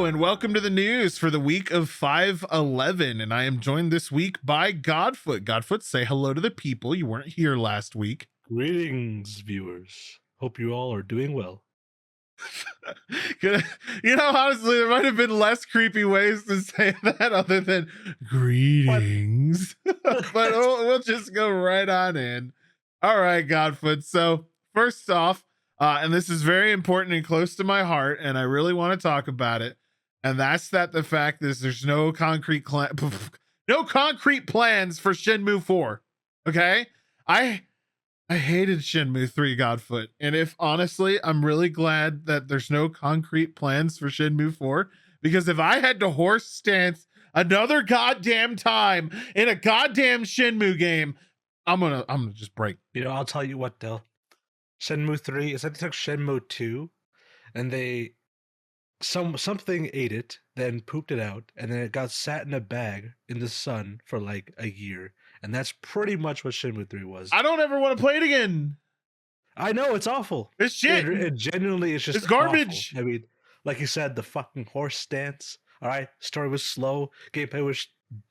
and welcome to the news for the week of 5/11. And I am joined this week by Godfoot. Godfoot, say hello to the people. You weren't here last week. Greetings, viewers. Hope you all are doing well. You know, honestly, there might have been less creepy ways to say that other than greetings. But we'll just go right on in. All right, Godfoot. So first off, and this is very important and close to my heart, and I really want to talk about it. And that's that the fact is there's no concrete plans for Shenmue 4. Okay, I hated Shenmue 3, Godfoot, and if honestly, I'm really glad that there's no concrete plans for Shenmue 4, because if I had to horse stance another goddamn time in a goddamn Shenmue game, I'm gonna just break. You know, I'll tell you what, Del. Shenmue 3 is like they took Shenmue 2 and something ate it, then pooped it out, and then it got sat in a bag in the sun for like a year. And that's pretty much what Shenmue 3 was. I don't ever want to play it again. I know, it's awful. It's shit. It genuinely is just it's garbage. Awful. I mean, like you said, the fucking horse stance. All right, story was slow, gameplay was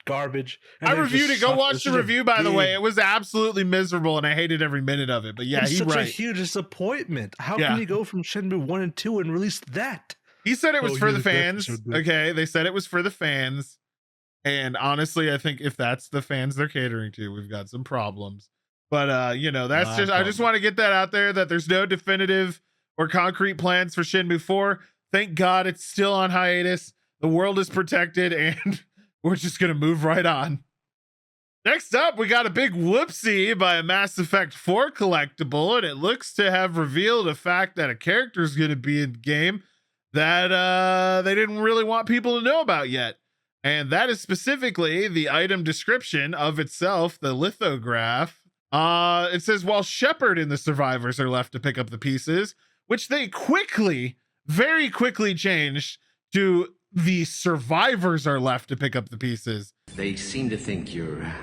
garbage. I reviewed it. Go watch the review, by the way. It was absolutely miserable, and I hated every minute of it. But yeah, he's such a huge disappointment. How can you go from Shenmue 1 and 2 and release that? He said it was for the fans. Okay, they said it was for the fans. And honestly, I think if that's the fans they're catering to, we've got some problems. But you know, that's I just want to get that out there, that there's no definitive or concrete plans for Shenmue 4. Thank God it's still on hiatus. The world is protected, and we're just gonna move right on. Next up, we got a big whoopsie by a Mass Effect 4 collectible, and it looks to have revealed a fact that a character is gonna be in the game that they didn't really want people to know about yet. And that is specifically the item description of itself, the lithograph. It says, while Shepard and the survivors are left to pick up the pieces, which they very quickly changed to the survivors are left to pick up the pieces. They seem to think you're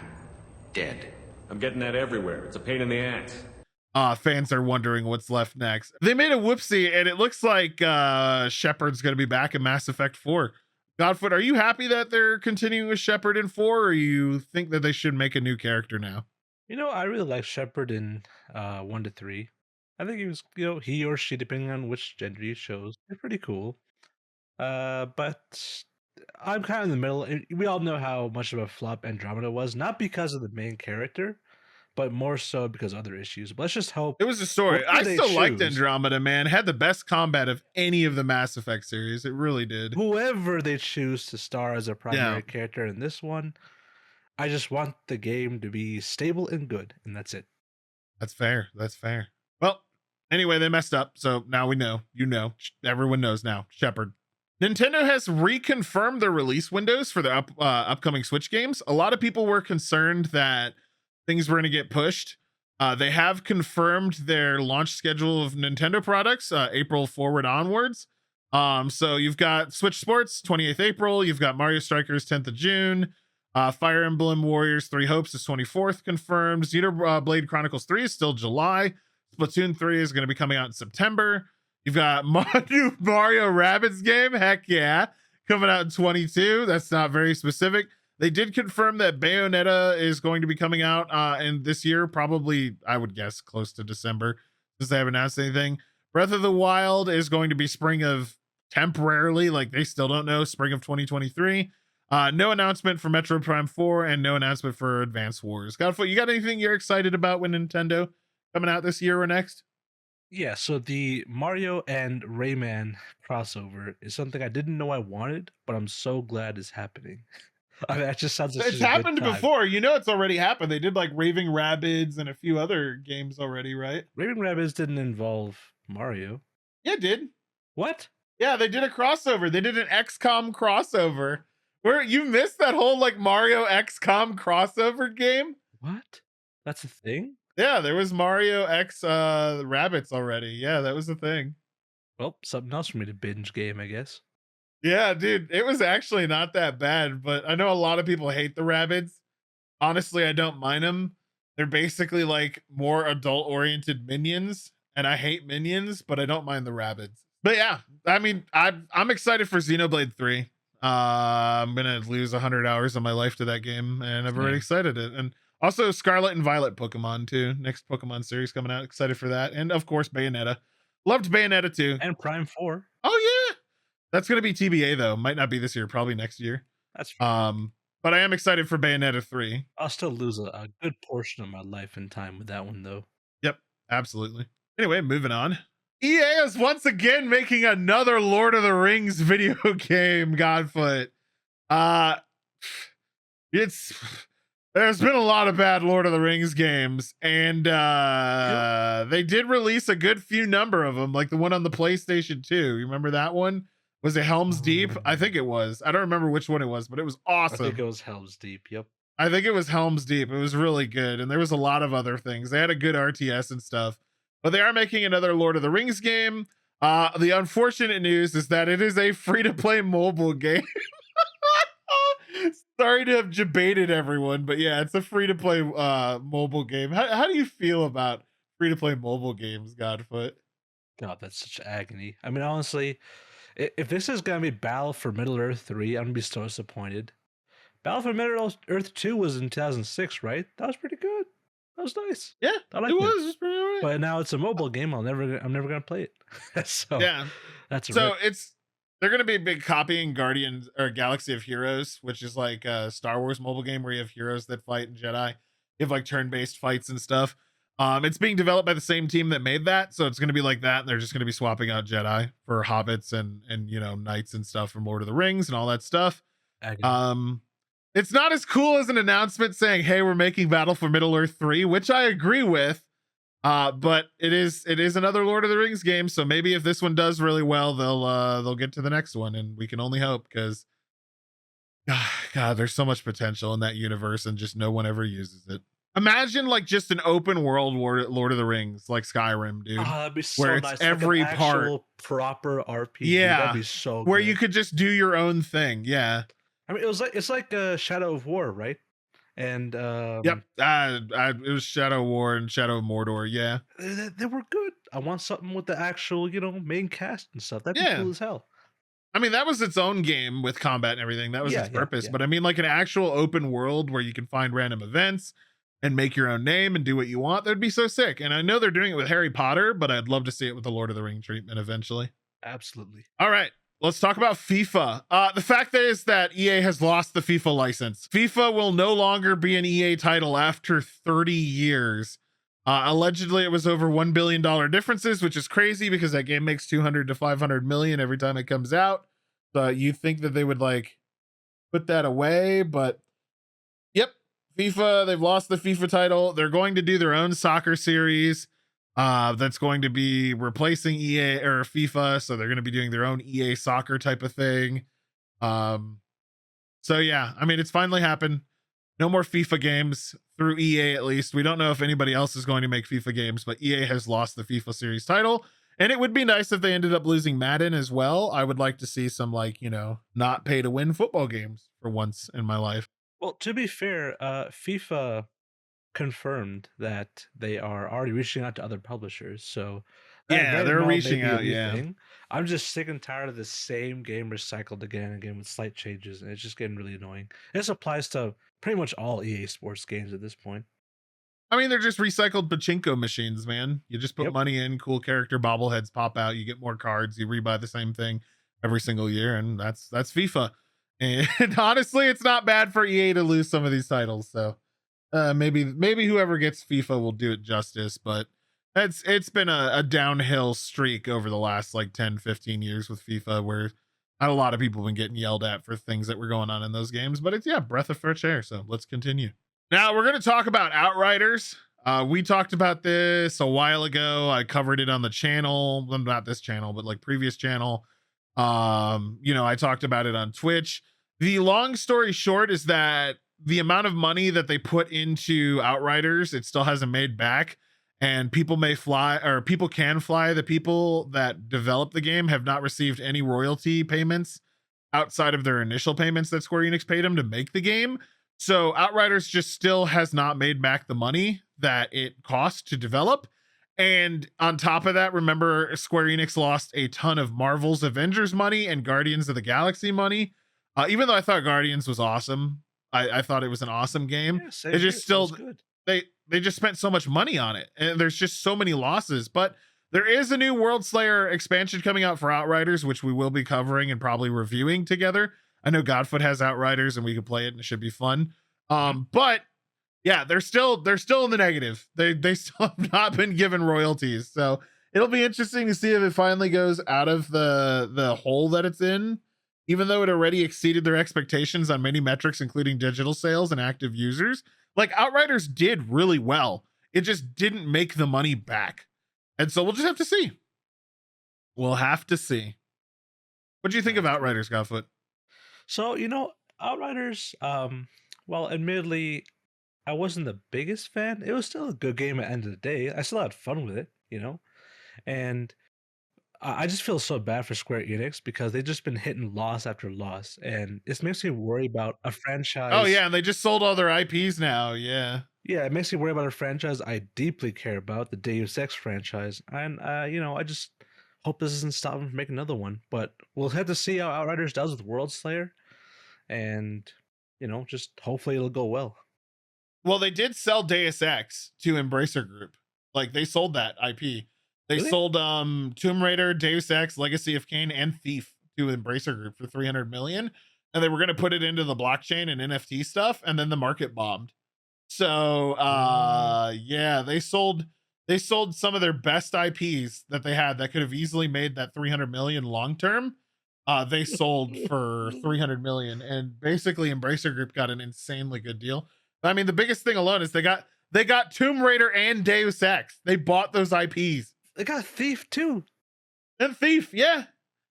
dead. I'm getting that everywhere. It's a pain in the ass. Fans are wondering what's left next. They made a whoopsie, and it looks like Shepard's going to be back in Mass Effect 4. Godfoot, are you happy that they're continuing with Shepard in 4, or you think that they should make a new character now? You know, I really like Shepard in 1 to 3. I think he was, you know, he or she, depending on which gender you chose, they're pretty cool. But I'm kind of in the middle. We all know how much of a flop Andromeda was, not because of the main character, but more so because of other issues. But let's just hope it was a story. I still liked Andromeda, man. It had the best combat of any of the Mass Effect series. It really did. Whoever they choose to star as a primary character in this one, I just want the game to be stable and good, and that's it. That's fair. That's fair. Well, anyway, they messed up, so now we know. You know, everyone knows now. Shepard. Nintendo has reconfirmed their release windows for the upcoming Switch games. A lot of people were concerned that things were going to get pushed. They have confirmed their launch schedule of Nintendo products, April forward onwards. So you've got Switch Sports, 28th April. You've got Mario Strikers, 10th of June. Fire Emblem Warriors 3 Hopes is 24th confirmed. Xenoblade Chronicles 3 is still July. Splatoon 3 is going to be coming out in September. You've got new Mario Rabbids game. Heck yeah. Coming out in 22. That's not very specific. They did confirm that Bayonetta is going to be coming out in this year, probably, I would guess, close to December, since they haven't announced anything. Breath of the Wild is going to be spring of temporarily, like they still don't know, spring of 2023. No announcement for Metroid Prime 4 and no announcement for Advance Wars. Godfoot, you got anything you're excited about with Nintendo coming out this year or next? Yeah, so the Mario and Rayman crossover is something I didn't know I wanted, but I'm so glad is happening. I mean, that just sounds like it's happened before. You know, it's already happened. They did like Raving Rabbids and a few other games already, right? Raving Rabbids didn't involve Mario. Yeah, it did. What? Yeah, they did a crossover. They did an XCOM crossover. Where you missed that whole like Mario XCOM crossover game? What? That's a thing? Yeah, there was Mario X Rabbids already. Yeah, that was the thing. Well, something else for me to binge game, I guess. Yeah, dude, it was actually not that bad, but I know a lot of people hate the Rabbids. Honestly, I don't mind them. They're basically like more adult-oriented minions, and I hate minions, but I don't mind the Rabbids. But yeah, I mean, I'm excited for Xenoblade 3. I'm gonna lose 100 hours of my life to that game, and I've already excited it. And also Scarlet and Violet Pokemon too. Next Pokemon series coming out. Excited for that. And of course Bayonetta. Loved Bayonetta too. And Prime 4. Oh yeah. That's gonna be TBA though. Might not be this year, probably next year. That's fair. But I am excited for Bayonetta 3. I'll still lose a good portion of my life and time with that one though. Yep, absolutely. Anyway, moving on. EA is once again making another Lord of the Rings video game, Godfoot. There's been a lot of bad Lord of the Rings games, and they did release a good few number of them, like the one on the PlayStation 2. You remember that one? Was it Helm's Deep? I think it was. I don't remember which one it was, but it was awesome. I think it was Helm's Deep. Yep. I think it was Helm's Deep. It was really good, and there was a lot of other things. They had a good RTS and stuff. But they are making another Lord of the Rings game. The unfortunate news is that it is a free-to-play mobile game. Sorry to have debated everyone, but yeah, it's a free-to-play mobile game. How do you feel about free-to-play mobile games, Godfoot? God, that's such agony. I mean, honestly, if this is going to be Battle for Middle-earth 3, I'm going to be so disappointed. Battle for Middle-earth 2 was in 2006, right? That was pretty good. That was nice. Yeah, I liked it was. It was pretty all right. But now it's a mobile game. I'm never gonna play it. So yeah, that's a so they're gonna be big copying Guardians or Galaxy of Heroes, which is like a Star Wars mobile game where you have heroes that fight and Jedi. You have like turn-based fights and stuff. It's being developed by the same team that made that, so it's gonna be like that, and they're just gonna be swapping out Jedi for hobbits and you know, knights and stuff from Lord of the Rings and all that stuff. agony. It's not as cool as an announcement saying, "Hey, we're making Battle for Middle-earth 3," which I agree with. But it is another Lord of the Rings game, so maybe if this one does really well, they'll get to the next one, and we can only hope, because God, there's so much potential in that universe, and just no one ever uses it. Imagine like just an open world Lord of the Rings, like Skyrim, dude. That'd be so where it's nice. every like an part actual proper RPG. Yeah, That'd be so where good. you could just do your own thing. Yeah. I mean, it's like Shadow of War, right? And Yep. It was Shadow War and Shadow of Mordor. Yeah. They were good. I want something with the actual, main cast and stuff. That'd be cool as hell. I mean, that was its own game with combat and everything. That was its purpose. But I mean, like an actual open world where you can find random events and make your own name and do what you want. That'd be so sick. And I know they're doing it with Harry Potter, but I'd love to see it with the Lord of the Ring treatment eventually. Absolutely. All right. Let's talk about FIFA. The fact is that EA has lost the FIFA license. FIFA will no longer be an EA title after 30 years. Allegedly, it was over $1 billion differences, which is crazy because that game makes 200 to 500 million every time it comes out. So you think that they would like put that away, but yep, FIFA, they've lost the FIFA title. They're going to do their own soccer series. That's going to be replacing EA or FIFA, so they're going to be doing their own EA soccer type of thing. So yeah, I mean, it's finally happened. No more FIFA games through EA, at least. We don't know if anybody else is going to make FIFA games, but EA has lost the FIFA series title, and it would be nice if they ended up losing Madden as well. I would like to see some, like, not pay to win football games for once in my life. Well, to be fair, FIFA confirmed that they are already reaching out to other publishers, so yeah, they're reaching out. Yeah, thing. I'm just sick and tired of the same game recycled again and again with slight changes, and it's just getting really annoying. This applies to pretty much all EA Sports games at this point. I mean, they're just recycled pachinko machines, man. You just put money in, cool character bobbleheads pop out, you get more cards, you rebuy the same thing every single year, and that's FIFA. And honestly, it's not bad for EA to lose some of these titles, so maybe whoever gets FIFA will do it justice, but it's been a downhill streak over the last like 10-15 years with FIFA, where a lot of people have been getting yelled at for things that were going on in those games. But it's breath of fresh air. So let's continue. Now we're going to talk about Outriders. We talked about this a while ago. I covered it on the channel, well, not this channel, but like previous channel. I talked about it on Twitch. The long story short is that the amount of money that they put into Outriders, it still hasn't made back, and people can fly. The people that developed the game have not received any royalty payments outside of their initial payments that Square Enix paid them to make the game. So Outriders just still has not made back the money that it cost to develop. And on top of that, remember Square Enix lost a ton of Marvel's Avengers money and Guardians of the Galaxy money. Even though I thought Guardians was awesome, I thought it was an awesome game. Yeah, same It here. just It was still good. they just spent so much money on it, and there's just so many losses. But there is a new World Slayer expansion coming out for Outriders, which we will be covering and probably reviewing together. I know Godfoot has Outriders, and we can play it, and it should be fun. But yeah, they're still in the negative. They still have not been given royalties, so it'll be interesting to see if it finally goes out of the hole that it's in. Even though it already exceeded their expectations on many metrics, including digital sales and active users, like Outriders did really well. It just didn't make the money back, and so we'll just have to see. We'll have to see. What do you think of Outriders, Godfoot? So, Outriders, well, admittedly, I wasn't the biggest fan. It was still a good game at the end of the day. I still had fun with it, and I just feel so bad for Square Enix because they've just been hitting loss after loss, and it makes me worry about a franchise. Oh yeah, and they just sold all their IPs now. Yeah. Yeah, it makes me worry about a franchise I deeply care about, the Deus Ex franchise, and I just hope this doesn't stop them from making another one. But we'll have to see how Outriders does with World Slayer, and just hopefully it'll go well. Well, they did sell Deus Ex to Embracer Group. Like they sold that IP. They Really? sold Tomb Raider, Deus Ex, Legacy of Kain, and Thief to Embracer Group for 300 million. And they were going to put it into the blockchain and NFT stuff, and then the market bombed. So yeah, they sold some of their best IPs that they had that could have easily made that 300 million long term. They sold for 300 million, and basically Embracer Group got an insanely good deal. I mean, the biggest thing alone is they got Tomb Raider and Deus Ex. They bought those IPs. They got Thief too. And Thief, yeah.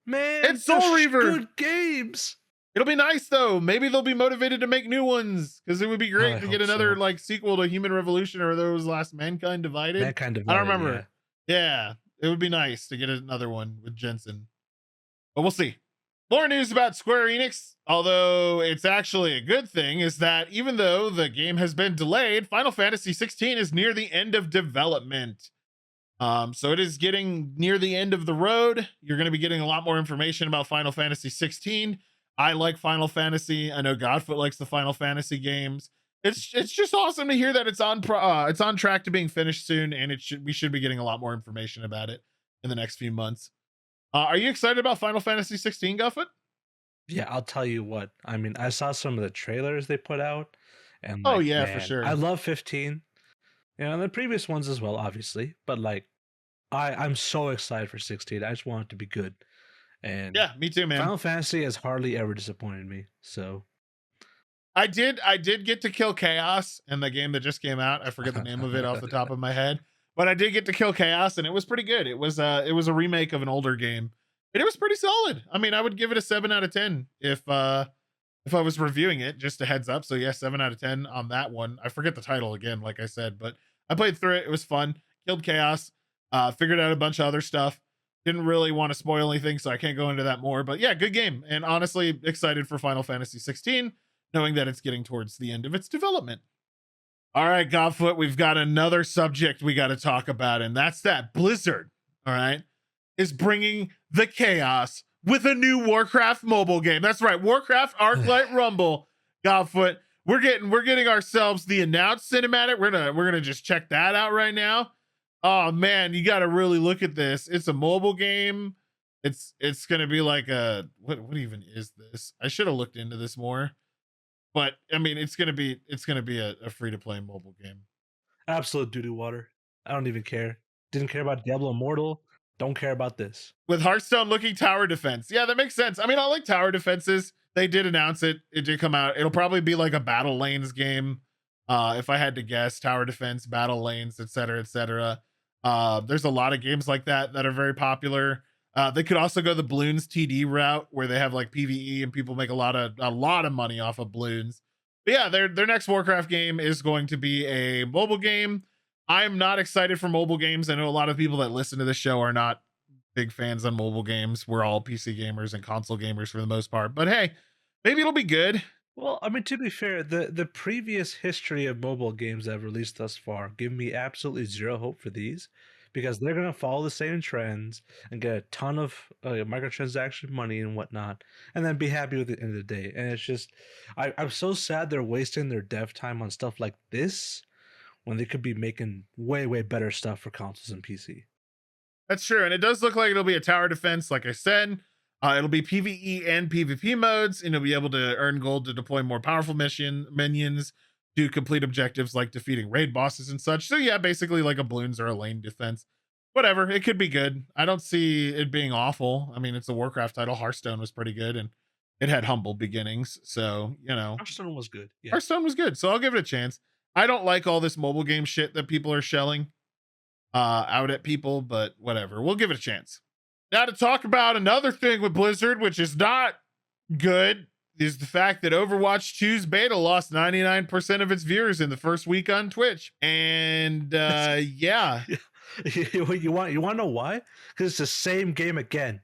Man, And Soul they're Reaver. good games. It'll be nice though. Maybe they'll be motivated to make new ones, because it would be great I to get hope another so. like sequel to Human Revolution, or there was last Mankind Divided. Mankind I don't Divided, remember. Yeah, it would be nice to get another one with Jensen, but we'll see. More news about Square Enix, although it's actually a good thing, is that even though the game has been delayed, Final Fantasy 16 is near the end of development. So it is getting near the end of the road. You're going to be getting a lot more information about Final Fantasy 16. I like Final Fantasy. I know Godfoot likes the Final Fantasy games. It's just awesome to hear that it's on track to being finished soon, and we should be getting a lot more information about it in the next few months. Are you excited about Final Fantasy 16, Godfoot? Yeah, I'll tell you what. I mean, I saw some of the trailers they put out, and Oh like, yeah, for man, sure. I love 15. And the previous ones as well, obviously. But like, I'm so excited for 16. I just want it to be good. And Yeah, me too, man. Final Fantasy has hardly ever disappointed me. So I did get to kill Chaos in the game that just came out. I forget the name of it off the top of my head, but I did get to kill Chaos, and it was pretty good. It was a remake of an older game, and it was pretty solid. I mean, I would give it a 7 out of 10 if I was reviewing it. Just a heads up. So yeah, 7 out of 10 on that one. I forget the title again, like I said, but I played through it. It was fun. Killed Chaos. Figured out a bunch of other stuff. Didn't really want to spoil anything, so I can't go into that more. But yeah, good game, and honestly excited for Final Fantasy 16, knowing that it's getting towards the end of its development. All right, Godfoot, we've got another subject we got to talk about, and that's that Blizzard, all right, is bringing the chaos with a new Warcraft mobile game. That's right, Warcraft Arclight Rumble. Godfoot, we're getting ourselves the announced cinematic. We're gonna just check that out right now. Oh man, you got to really look at this. It's a mobile game. It's gonna be like a what even is this? I should have looked into this more. But I mean, it's gonna be a free to play mobile game. absolute doo-doo water. I don't even care. Didn't care about Diablo Immortal. Don't care about this. With Hearthstone looking tower defense. Yeah, that makes sense. I mean, I like tower defenses. They did announce it. It did come out. It'll probably be like a battle lanes game. If I had to guess, tower defense, battle lanes, etc., etc. There's a lot of games like that are very popular. They could also go the Bloons TD route, where they have like PvE and people make a lot of money off of Bloons. But yeah, their next Warcraft game is going to be a mobile game. I'm not excited for mobile games. I know a lot of people that listen to this show are not big fans on mobile games. We're all PC gamers and console gamers for the most part. But hey, maybe it'll be good. Well, I mean, to be fair, the previous history of mobile games that have released thus far give me absolutely zero hope for these, because they're gonna follow the same trends and get a ton of microtransaction money and whatnot, and then be happy with it at the end of the day. And it's just, I'm so sad they're wasting their dev time on stuff like this when they could be making way better stuff for consoles and PC. That's true. And it does look like it'll be a tower defense. Like I said, it'll be PvE and PvP modes, and you'll be able to earn gold to deploy more powerful minions to complete objectives like defeating raid bosses and such. So yeah, basically like a balloons or a lane defense. Whatever, it could be good. I don't see it being awful. I mean, it's a Warcraft title. Hearthstone was pretty good, and it had humble beginnings. So, you know, Hearthstone was good. Yeah. Hearthstone was good. So I'll give it a chance. I don't like all this mobile game shit that people are shelling out at people, but whatever. We'll give it a chance. Now to talk about another thing with Blizzard, which is not good, is the fact that Overwatch 2's beta lost 99% of its viewers in the first week on Twitch. And yeah. you want to know why? Because it's the same game again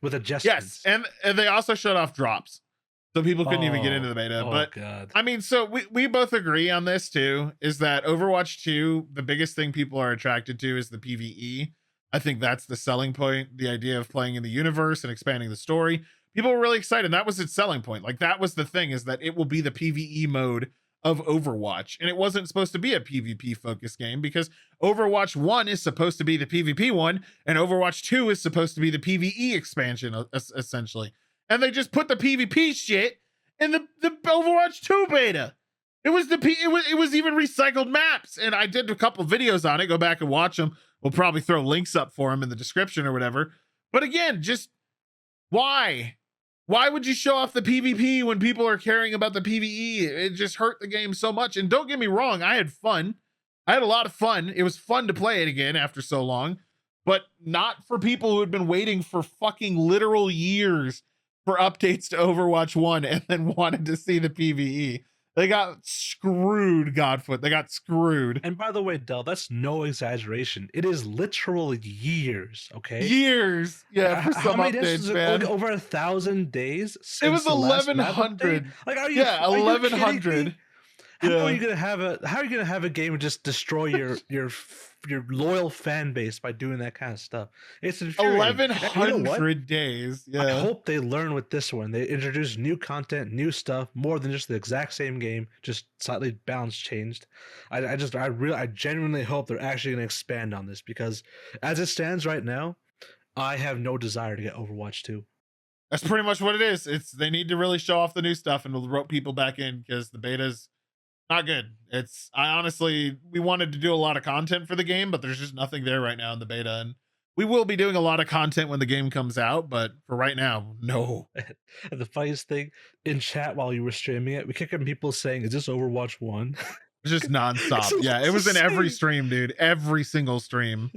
with adjustments. Yes, and they also shut off drops. So people couldn't even get into the beta. But God. I mean, so we both agree on this too, is that Overwatch 2, the biggest thing people are attracted to is the PvE. I think that's the selling point, the idea of playing in the universe and expanding the story. People were really excited. That was its selling point. Like, that was the thing, is that it will be the PvE mode of Overwatch. And it wasn't supposed to be a PvP focused game, because Overwatch 1 is supposed to be the PvP one, and Overwatch 2 is supposed to be the PvE expansion, essentially. And they just put the PvP shit in the Overwatch 2 beta. It was even recycled maps. And I did a couple videos on it. Go back and watch them. We'll probably throw links up for them in the description or whatever. But again, just why? Why would you show off the PvP when people are caring about the PvE? It just hurt the game so much. And don't get me wrong, I had fun. I had a lot of fun. It was fun to play it again after so long, but not for people who had been waiting for fucking literal years for updates to Overwatch 1 and then wanted to see the PvE. They got screwed, Godfoot. They got screwed. And by the way, Del, that's no exaggeration. It is literal years, okay? Years. Yeah, for some updates, man. Like over 1,000 days since it was the last map 1,100. update? Like, are you? Yeah, are 1,100. How are you gonna have a game and just destroy your loyal fan base by doing that kind of stuff? It's 1,100 days. Yeah. I hope they learn with this one. They introduce new content, new stuff, more than just the exact same game, just slightly balance changed. I genuinely hope they're actually gonna expand on this, because as it stands right now, I have no desire to get Overwatch 2. That's pretty much what it is. They need to really show off the new stuff and rope people back in, because the beta's not good. We wanted to do a lot of content for the game, but there's just nothing there right now in the beta. And we will be doing a lot of content when the game comes out, but for right now, no. And the funniest thing, in chat while you were streaming it, we kept getting people saying, "Is this Overwatch 1?" It's just nonstop. Yeah, it was in every stream, dude. Every single stream.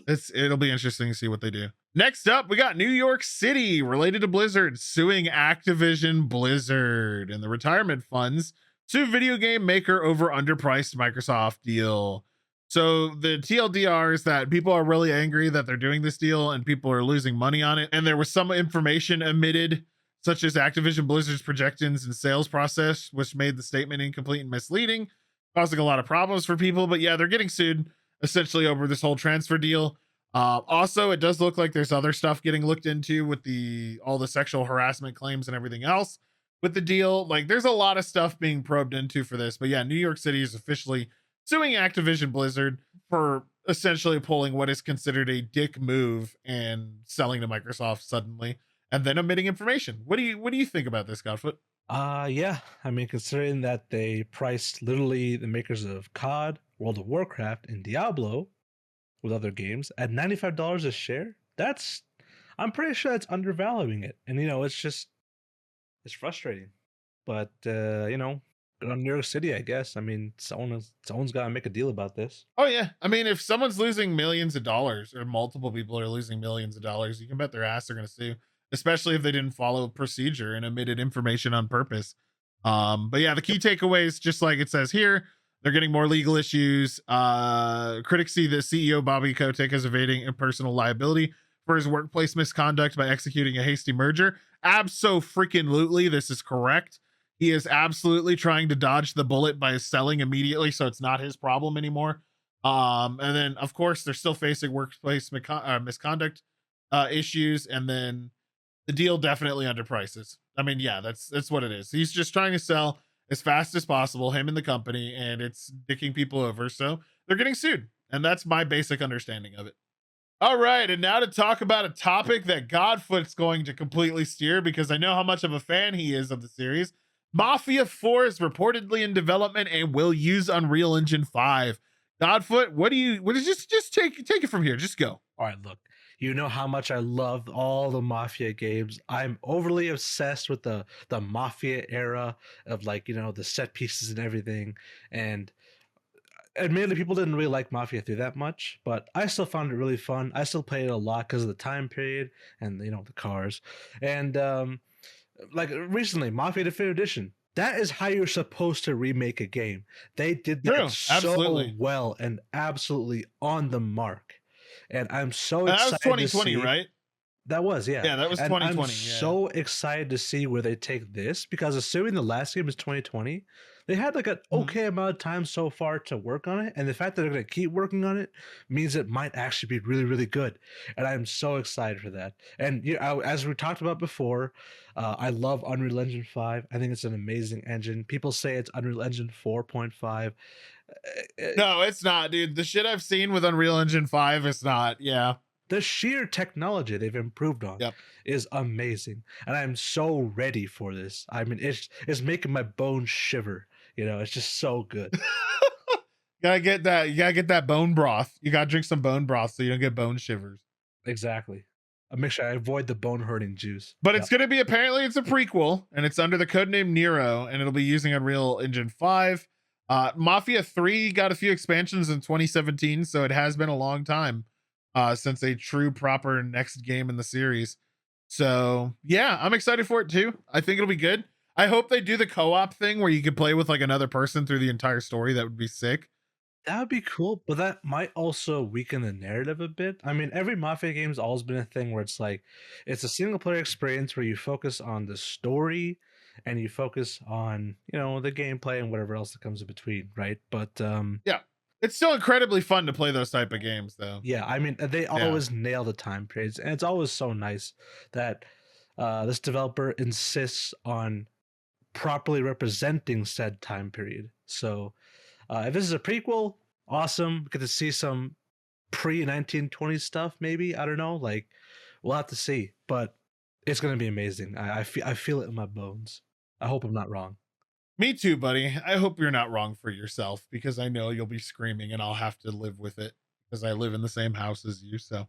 It'll be interesting to see what they do. Next up, we got New York City, related to Blizzard, suing Activision Blizzard and the retirement funds. Sue video game maker over underpriced Microsoft deal. So the TLDR is that people are really angry that they're doing this deal and people are losing money on it. And there was some information omitted, such as Activision Blizzard's projections and sales process, which made the statement incomplete and misleading, causing a lot of problems for people. But yeah, they're getting sued essentially over this whole transfer deal. Also, it does look like there's other stuff getting looked into with all the sexual harassment claims and everything else with the deal. Like, there's a lot of stuff being probed into for this. But yeah, New York City is officially suing Activision Blizzard for essentially pulling what is considered a dick move and selling to Microsoft suddenly and then omitting information. What do you think about this, Godfoot? Yeah. I mean, considering that they priced literally the makers of CAD, World of Warcraft, and Diablo with other games at $95 a share, I'm pretty sure that's undervaluing it. And it's frustrating, but good on New York City, I guess. I mean, someone's got to make a deal about this. Oh yeah, I mean, if someone's losing millions of dollars, or multiple people are losing millions of dollars, you can bet their ass they're going to sue, especially if they didn't follow procedure and omitted information on purpose. But yeah, the key takeaways, just like it says here, they're getting more legal issues. Critics see the CEO Bobby Kotick as evading personal liability for his workplace misconduct by executing a hasty merger. Abso-freaking-lutely, this is correct. He is absolutely trying to dodge the bullet by selling immediately, so it's not his problem anymore. And then of course they're still facing workplace misconduct issues, and then the deal definitely underprices. I mean, yeah, that's what it is. He's just trying to sell as fast as possible, him and the company, and it's dicking people over. So they're getting sued. And that's my basic understanding of it. All right, and now to talk about a topic that Godfoot's going to completely steer, because I know how much of a fan he is of the series. Mafia 4 is reportedly in development and will use Unreal Engine 5. Godfoot, what is just take it from here. Just go. All right, look. You know how much I love all the Mafia games. I'm overly obsessed with the Mafia era of, like, you know, the set pieces and everything. And admittedly, people didn't really like Mafia 3 that much, but I still found it really fun. I still played it a lot because of the time period and, you know, the cars. And like recently, Mafia Definitive Edition. That is how you're supposed to remake a game. They did that so well and absolutely on the mark. And I'm so excited. That was 2020, right? That was, yeah. Yeah, that was 2020. I'm so excited to see where they take this, because assuming the last game is 2020, they had like an okay amount of time so far to work on it. And the fact that they're going to keep working on it means it might actually be really, really good. And I'm so excited for that. And you know, as we talked about before, I love Unreal Engine 5. I think it's an amazing engine. People say it's Unreal Engine 4.5. No, it's not, dude. The shit I've seen with Unreal Engine 5 is not. Yeah. The sheer technology they've improved on is amazing. And I'm so ready for this. I mean, it's making my bones shiver. You know, it's just so good. You gotta get that bone broth. You gotta drink some bone broth so you don't get bone shivers. Exactly. I'll make sure I avoid the bone hurting juice. But it's gonna be, apparently it's a prequel, and it's under the codename Nero, and it'll be using Unreal Engine 5. Mafia 3 got a few expansions in 2017, so it has been a long time since a true proper next game in the series. So yeah, I'm excited for it too. I think it'll be good. I hope they do the co-op thing where you could play with like another person through the entire story. That would be sick. That would be cool, but that might also weaken the narrative a bit. I mean, every Mafia game's always been a thing where it's like, it's a single player experience where you focus on the story and you focus on, you know, the gameplay and whatever else that comes in between, right? But yeah, it's still incredibly fun to play those type of games though. Yeah, I mean, they always nail the time periods, and it's always so nice that this developer insists on properly representing said time period. So if this is a prequel, awesome. We get to see some pre-1920s stuff, maybe. I don't know. Like, we'll have to see. But it's going to be amazing. I feel it in my bones. I hope I'm not wrong. Me too, buddy. I hope you're not wrong for yourself, because I know you'll be screaming and I'll have to live with it because I live in the same house as you. So,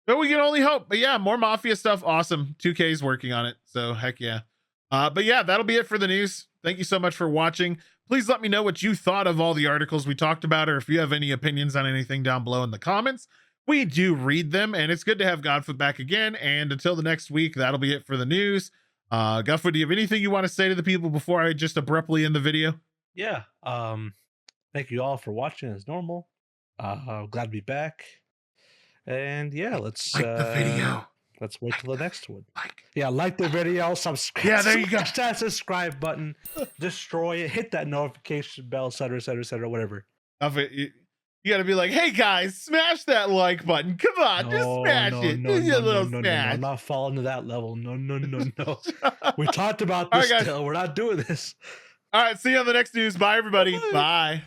but we can only hope. But yeah, more Mafia stuff. Awesome. 2K is working on it. So heck yeah. But yeah, that'll be it for the news. Thank you so much for watching. Please let me know what you thought of all the articles we talked about, or if you have any opinions on anything down below in the comments. We do read them, and it's good to have Godfoot back again. And until the next week, that'll be it for the news. Godfoot, do you have anything you want to say to the people before I just abruptly end the video? Yeah. Thank you all for watching as normal. Glad to be back. And yeah, let's like the video. Let's wait till the next one. Like the video, subscribe. Yeah, there you go. Smash that subscribe button, destroy it, hit that notification bell, etc., whatever. You got to be like, hey guys, smash that like button. Come on, just smash it. No, I'm not falling to that level. No. We talked about this still. We're not doing this. All right, see you on the next news. Bye, everybody. Bye.